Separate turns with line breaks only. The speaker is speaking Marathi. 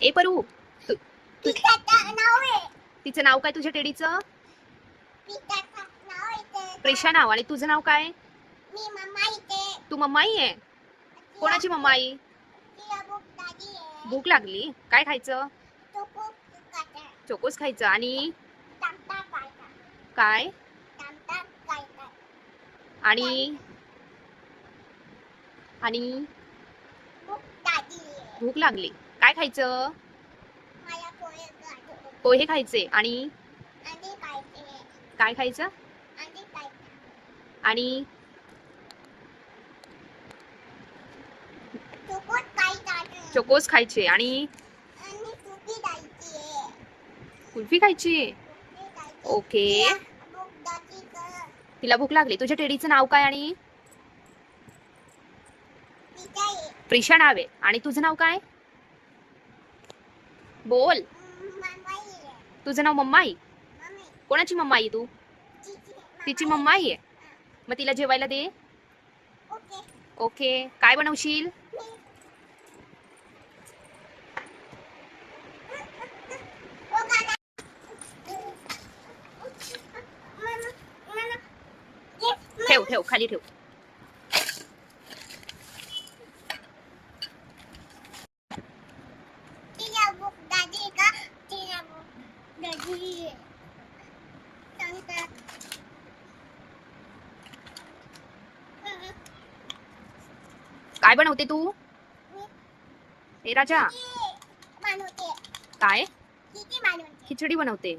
ए परू, तू तू
पिकाचं नाव आहे.
तिचं नाव काय तुझ्या टेडीचं?
पिकाचं नाव आहे ते.
प्रेषा नाव. आणि तुझं नाव काय?
मी मम्मा इथे.
तू मम्माई आहे? कोणाची मम्माई?
तिला भूक लागली आहे.
भूक लागली, काय खायचं?
तो खूप पिकाचं.
चोकोस खायचं. आणि
टमटा खायचा.
काय?
टमटा खायचा.
आणि आणि
भूक लागली आहे.
भूक लागली, काय खायचं?
मला पोहे खायचे.
पोहे खायचे. आणि
अंडे खायचे.
काय खायचं?
अंडे खायचे.
आणि
चोकोस खायचा.
चोकोस खायचे. आणि
आणि कुकी खायची आहे.
कुल्फी खायची.
कुकी खायची.
ओके,
तिला भूक लागली तर.
तिला भूक लागली. तुझ्या टेडीचं नाव काय? आणि
पिझ्झा आहे.
प्रिशा नाव आहे. आणि तुझं नाव काय? बोल.
मम्मा आहे.
तुझं नाव मम्माई?
मम्मी.
कोणाची मम्माई तू? तिची मम्माई आहे. मग तिला जेवायला दे.
ओके.
ओके, काय बनवशील? ठेव ठेव, खाली ठेव.
तिला भूक लागली का? तिला भूक लागली. सांगता.
काय बनवते तू? ए राजा,
बनवते.
काय?
किती बनवते?
खिचडी बनवते.